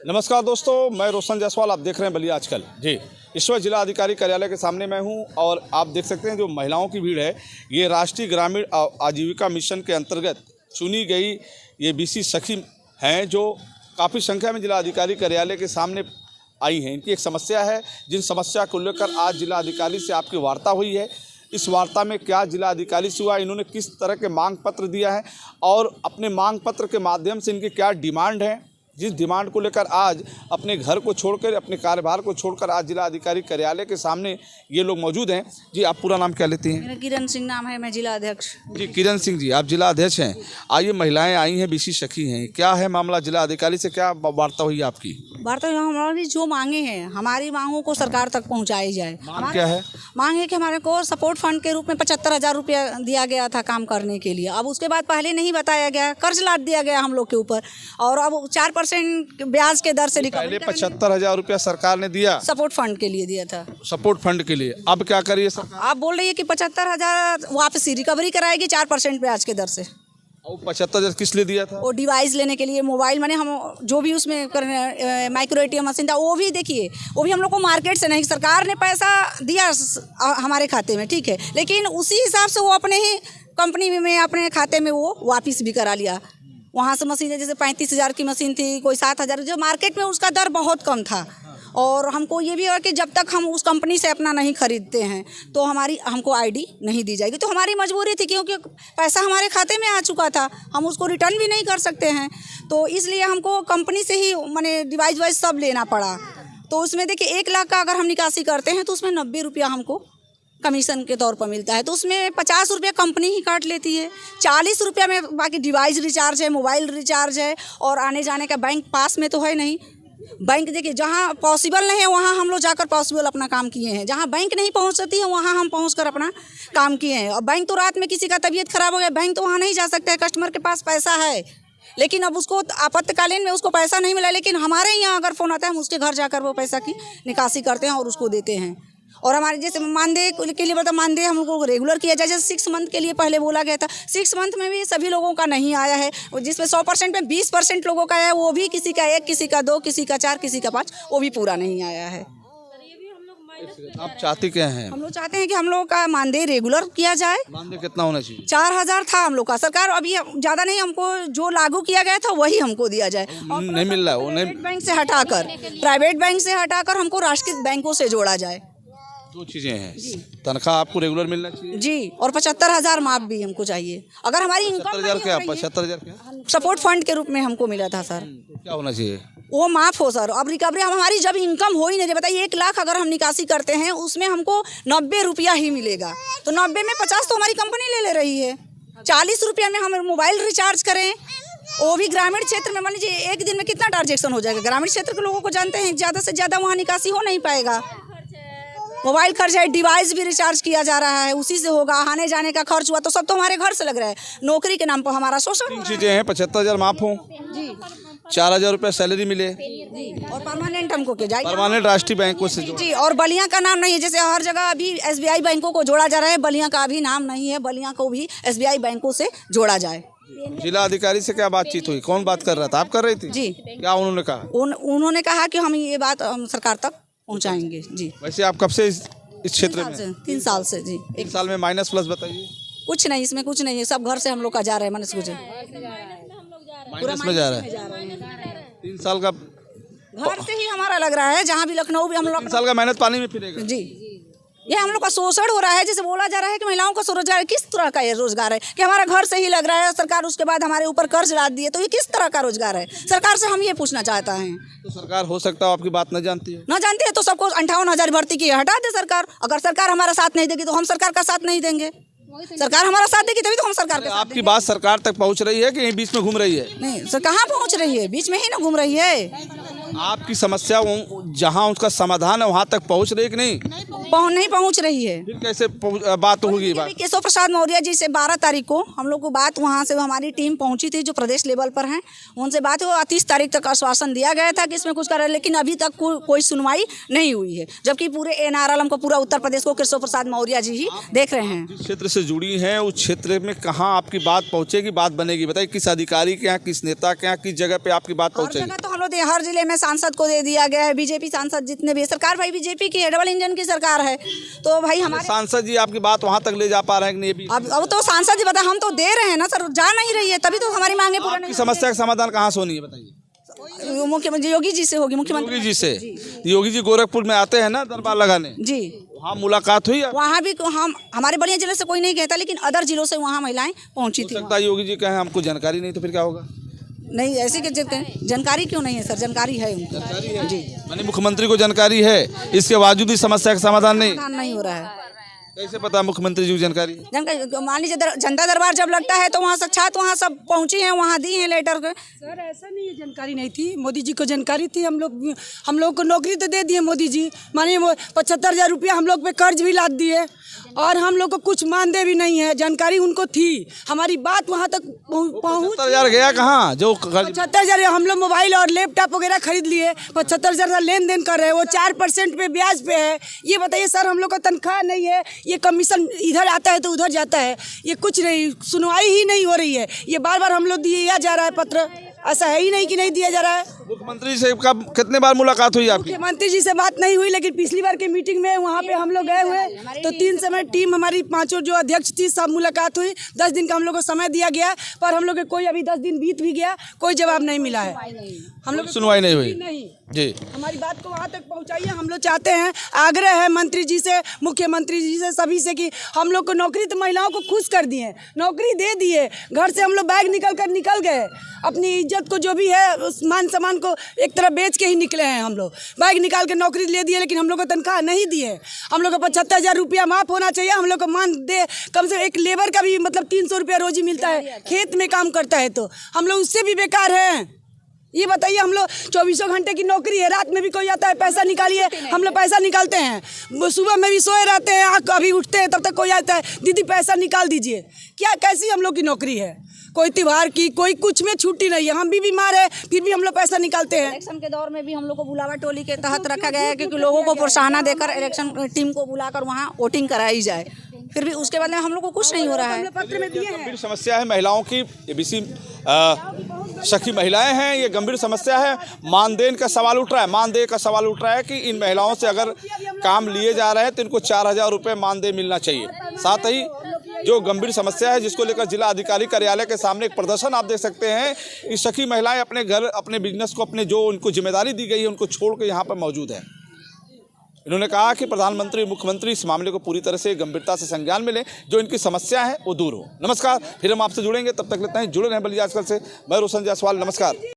नमस्कार दोस्तों, मैं रोशन जायसवाल। आप देख रहे हैं बलिया आजकल। जी, इस वक्त जिला अधिकारी कार्यालय के सामने मैं हूं और आप देख सकते हैं जो महिलाओं की भीड़ है, ये राष्ट्रीय ग्रामीण आजीविका मिशन के अंतर्गत चुनी गई ये बीसी सखी हैं जो काफ़ी संख्या में जिला अधिकारी कार्यालय के सामने आई हैं। इनकी एक समस्या है, जिन समस्या को लेकर आज जिला अधिकारी से आपकी वार्ता हुई है। इस वार्ता में क्या जिला अधिकारी से हुआ, इन्होंने किस तरह के मांग पत्र दिया है और अपने मांग पत्र के माध्यम से इनकी क्या डिमांड है, जिस डिमांड को लेकर आज अपने घर को छोड़कर, अपने कार्यभार को छोड़कर आज जिला अधिकारी कार्यालय के सामने ये लोग मौजूद हैं। जी, आप पूरा नाम क्या लेती हैं? मेरा किरण सिंह नाम है, मैं जिला अध्यक्ष। जी, किरण सिंह जी, आप जिला अध्यक्ष हैं। आइए, महिलाएं आई हैं, बीसी सखी हैं, क्या है मामला? जिला अधिकारी से क्या वार्ता हुई आपकी? वार्ता हमारी जो मांगे हैं, हमारी मांगों को सरकार तक पहुंचाई जाए। मांग क्या है? मांग है कि हमारे को सपोर्ट फंड के रूप में 75,000 रुपया दिया गया था काम करने के लिए। अब उसके बाद पहले नहीं बताया गया, कर्ज लाद दिया गया हम लोग के ऊपर और अब 4% ब्याज के दर से पहले 75,000 रुपया सरकार ने दिया, सपोर्ट फंड के लिए दिया था। सपोर्ट फंड के लिए। अब क्या करिए सरकार? आप बोल रही है कि 75,000 वापसी रिकवरी कराएगी 4% ब्याज के दर से। और 75,000 किस लिए दिया था? वो डिवाइस लेने के लिए, मोबाइल माने हम जो भी उसमें करने माइक्रो ATM मशीन था वो भी देखिए, वो भी हम लोग को मार्केट से नहीं, सरकार ने पैसा दिया हमारे खाते में, ठीक है, लेकिन उसी हिसाब से वो अपने ही कंपनी में अपने खाते में वो वापस भी करा लिया। वहाँ से मशीन जैसे 35,000 की मशीन थी, कोई 7,000, जो मार्केट में उसका दर बहुत कम था। और हमको ये भी है कि जब तक हम उस कंपनी से अपना नहीं खरीदते हैं तो हमको ID नहीं दी जाएगी। तो हमारी मजबूरी थी, क्योंकि पैसा हमारे खाते में आ चुका था, हम उसको रिटर्न भी नहीं कर सकते हैं, तो इसलिए हमको कंपनी से ही माने डिवाइस वाइस सब लेना पड़ा। तो उसमें देखिए 1 लाख का अगर हम निकासी करते हैं तो उसमें 90 रुपया हमको कमीशन के तौर पर मिलता है। तो उसमें 50 रुपया कंपनी ही काट लेती है, 40 रुपया में बाकी डिवाइस रिचार्ज है, मोबाइल रिचार्ज है और आने जाने का। बैंक पास में तो है नहीं, बैंक देखिए जहाँ पॉसिबल नहीं है वहाँ हम लोग जाकर पॉसिबल अपना काम किए हैं, जहाँ बैंक नहीं पहुँच सकती है वहाँ हम पहुँचकर अपना काम किए हैं। और बैंक तो रात में किसी का तबीयत खराब हो गया, बैंक तो वहाँ नहीं जा सकता है, कस्टमर के पास पैसा है लेकिन अब उसको आपातकालीन में उसको पैसा नहीं मिला, लेकिन हमारे यहाँ अगर फ़ोन आता है हम उसके घर जाकर वो पैसा की निकासी करते हैं और उसको देते हैं। और हमारे जैसे मानदेय के लिए बोलता, मानदेय हम लोगों को रेगुलर किया जाए, जैसे 6 मंथ के लिए पहले बोला गया था, 6 मंथ में भी सभी लोगों का नहीं आया है, जिसमें 100% में 20% लोगों का आया, वो भी किसी का 1, किसी का 2, किसी का 4, किसी का 5, वो भी पूरा नहीं आया है। आप चाहते क्या हैं? हम लोग चाहते हैं कि हम लोग का मानदेय रेगुलर किया जाए। मानदेय कितना होना चाहिए? 4,000 था हम लोग का, सरकार अभी ज़्यादा नहीं, हमको जो लागू किया गया था वही हमको दिया जाए। नहीं मिल रहा है वो, नहीं। प्राइवेट बैंक से हटाकर हमको राष्ट्रीय बैंकों से जोड़ा जाए। 2 चीज़ें हैं, तनख्वाह आपको रेगुलर मिलना चाहिए जी, और 75,000 माफ भी हमको चाहिए। अगर हमारी इनकम 75,000 क्या? 75,000 क्या सपोर्ट फंड के रूप में हमको मिला था सर, क्या होना चाहिए? वो माफ हो सर। अब रिकवरी हमारी जब इनकम हो ही नहीं, बताइए 1 लाख अगर हम निकासी करते हैं उसमें हमको 90 रुपया ही मिलेगा, तो 90 में 50 तो हमारी कंपनी ले रही है। 40 रुपया में हम मोबाइल रिचार्ज करें, वो भी ग्रामीण क्षेत्र में। मान लीजिए एक दिन में कितना ट्रांजेक्शन हो जाएगा? ग्रामीण क्षेत्र के लोगों को जानते हैं, ज़्यादा से ज़्यादा वहाँ निकासी हो नहीं पाएगा। मोबाइल खर्च है, डिवाइस भी रिचार्ज किया जा रहा है, उसी से होगा। आने जाने का खर्च हुआ तो सब तो हमारे घर से लग रहा है। नौकरी के नाम पर हमारा शोषण। 3 चीज़ें हैं, 75,000 माफ हो जी, 4,000 रुपया सैलरी मिले और परमानेंट हमको के जाए, परमानेंट राष्ट्रीय बैंकों से जी। और बलिया का नाम नहीं है, जैसे हर जगह अभी SBI बैंकों को जोड़ा जा रहा है, बलिया का अभी नाम नहीं है, बलिया को भी SBI बैंकों से जोड़ा जाए। जिला अधिकारी से क्या बातचीत हुई? कौन बात कर रहा था? आप कर रही थी जी। क्या उन्होंने कहा? उन्होंने कहा कि हम ये बात सरकार तक पहुँचाएंगे। जी। वैसे आप कब से इस क्षेत्र में? 3 साल से जी। 1 साल में माइनस प्लस बताइए। कुछ नहीं, इसमें कुछ नहीं है, सब घर से हम लोग का जा रहा है, माइनस कुछ माइनस में जा रहा है। 3 साल का घर से ही हमारा लग रहा है, जहाँ भी लखनऊ भी हम लोग 3 साल का मेहनत पानी में फिरेगा। जी। ये हम लोग का शोषण हो रहा है, जैसे बोला जा रहा है कि महिलाओं का स्वरोजगार। किस तरह का ये रोजगार है कि हमारा घर से ही लग रहा है, सरकार उसके बाद हमारे ऊपर कर्ज लाद दिए, तो ये किस तरह का रोजगार है? सरकार से हम ये पूछना चाहता है। तो सरकार हो सकता है आपकी बात न जानती है, ना जानती है तो सबको 58,000 भर्ती की हटा दे सरकार। अगर सरकार हमारा साथ नहीं देगी तो हम सरकार का साथ नहीं देंगे। सरकार हमारा साथ देगी तभी तो हम सरकार का साथ आपकी बात सरकार तक पहुंच रही है कि यहीं बीच में घूम रही है? नहीं सर, कहाँ पहुँच रही है? बीच में ही ना घूम रही है। आपकी समस्या जहाँ उसका समाधान है वहाँ तक पहुँच रही है कि नहीं? नहीं पहुँच रही है। फिर कैसे बात होगी? बात केशव प्रसाद मौर्य जी से 12 तारीख को हम लोग को बात, वहाँ से हमारी टीम पहुंची थी जो प्रदेश लेवल पर हैं, उनसे बात हुआ। 30 तारीख तक आश्वासन दिया गया था कि इसमें कुछ करें, लेकिन अभी तक कोई सुनवाई नहीं हुई है, जबकि पूरे NRLM को, पूरा उत्तर प्रदेश को केशव प्रसाद मौर्य जी ही देख रहे हैं। जिस क्षेत्र से जुड़ी हैं उस क्षेत्र में कहाँ आपकी बात पहुँचेगी, बात बनेगी? बताइए, किस अधिकारी के यहाँ, किस नेता के यहाँ, किस जगह पे आपकी बात पहुँचेगी? तो हम लोग हर जिले में सांसद को दे दिया गया है, बीजेपी सांसद जितने भी, सरकार भाई बीजेपी की है, डबल इंजन की सरकार है, तो भाई हमारे सांसद जी आपकी बात वहाँ तक ले जा पा रहे हैं कि नहीं? अब तो सांसद जी बता, हम तो दे रहे हैं ना सर, जा नहीं रही है, तभी तो हमारी मांगे पूरा नहीं। समस्या का समाधान कहाँ से होनी है बताइए? मुख्यमंत्री योगी जी से होगी। योगी जी से? योगी जी गोरखपुर में आते हैं ना दरबार लगाने जी, वहाँ मुलाकात हुई? वहाँ भी हमारे बलिया जिले से कोई नहीं कहता, लेकिन अदर जिलों से वहाँ महिलाएं पहुँची थी। सकता है योगी जी कहें हमको जानकारी नहीं, तो फिर क्या होगा? नहीं, ऐसी जानकारी क्यों नहीं है सर? जानकारी है उनको जी। माने मुख्यमंत्री को जानकारी है, इसके बावजूद भी समस्या का समाधान नहीं हो रहा है। कैसे पता मुख्यमंत्री जी को जानकारी? मान लीजिए जनता दरबार जब लगता है तो वहाँ साक्षात वहाँ सब पहुँची हैं, वहाँ दी हैं लेटर के। सर ऐसा नहीं है, जानकारी नहीं थी, मोदी जी को जानकारी थी। हम लोग को नौकरी तो दे दिए मोदी जी, मानिए 75,000 रुपया हम लोग पे कर्ज भी लाद दिए, और हम लोग को कुछ मानदेय भी नहीं है। जानकारी उनको थी, हमारी बात वहाँ तक पहुँच। 75,000 गया कहाँ? जो 75,000 हम लोग मोबाइल और लैपटॉप वगैरह खरीद लिए, 75,000 का लेन देन कर रहे हैं, वो 4% पे ब्याज पे है। ये बताइए सर, हम लोग का तनख्वाह नहीं है, ये कमीशन इधर आता है तो उधर जाता है, ये कुछ नहीं, सुनवाई ही नहीं हो रही है। ये बार बार हम लोग दिया जा रहा है पत्र, ऐसा है ही नहीं कि नहीं दिया जा रहा है। मुख्यमंत्री से कब कितने बार मुलाकात हुई आपकी? मुख्यमंत्री जी से बात नहीं हुई, लेकिन पिछली बार की मीटिंग में वहाँ पे हम लोग गए हुए, तो 3 समय टीम हमारी 5 जो अध्यक्ष थी सब मुलाकात हुई। 10 दिन का हम लोग को समय दिया गया, पर हम लोग के कोई अभी 10 दिन बीत भी गया, कोई जवाब नहीं मिला है। हम लोग सुनवाई नहीं हुई नहीं जी। हमारी बात को वहाँ तक पहुँचाइए, हम लोग चाहते हैं, आग्रह है मंत्री जी से, मुख्यमंत्री जी से, सभी से कि हम लोग को नौकरी, तो महिलाओं को खुश कर दिए, नौकरी दे दिए, घर से हम लोग बैग निकल गए, अपनी इज्जत को जो भी है उस मान सम्मान को एक तरह बेच के ही निकले हैं। हम लोग बैग निकाल के नौकरी ले दिए, लेकिन हम लोग को तनख्वाह नहीं दिए। हम लोग को 75,000 रुपया माफ़ होना चाहिए, हम लोग को मान दे, कम से कम एक लेबर का भी मतलब 300 रुपया रोजी मिलता है, खेत में काम करता है, तो हम लोग उससे भी बेकार हैं। ये बताइए, हम लोग 24 घंटे की नौकरी है, रात में भी कोई आता है पैसा निकालिए, हम लोग पैसा निकालते हैं, सुबह में भी सोए रहते हैं, अभी उठते हैं तब तक कोई आता है, दीदी पैसा निकाल दीजिए। क्या कैसी हम लोग की नौकरी है? कोई त्योहार की, कोई कुछ में छुट्टी नहीं है, हम भी बीमार है फिर भी हम लोग पैसा निकालते हैं। इलेक्शन के दौर में भी हम लोग को बुलावा टोली के तहत रखा गया है, क्योंकि लोगों को प्रोत्साहन देकर इलेक्शन टीम को बुलाकर वहाँ वोटिंग कराई जाए, फिर भी उसके बाद में हम लोग को कुछ नहीं हो रहा है। पत्र में दिए हैं। गंभीर समस्या है महिलाओं की, एबीसी सखी महिलाएं हैं, ये गंभीर समस्या है। मानदेय का सवाल उठ रहा है कि इन महिलाओं से अगर काम लिए जा रहे हैं तो इनको 4,000 रुपये मानदेय मिलना चाहिए। साथ ही जो गंभीर समस्या है जिसको लेकर जिला अधिकारी कार्यालय के सामने एक प्रदर्शन आप देख सकते हैं। ये सखी महिलाएं अपने घर, अपने बिजनेस को, अपने जो उनको जिम्मेदारी दी गई है उनको छोड़ कर यहाँ पर मौजूद है। इन्होंने कहा कि प्रधानमंत्री, मुख्यमंत्री इस मामले को पूरी तरह से गंभीरता से संज्ञान में लें, जो इनकी समस्या है वो दूर हो। नमस्कार, फिर हम आपसे जुड़ेंगे, तब तक लेते हैं, जुड़े रहें बलिया आजकल से। मैं रोशन जायसवाल, नमस्कार।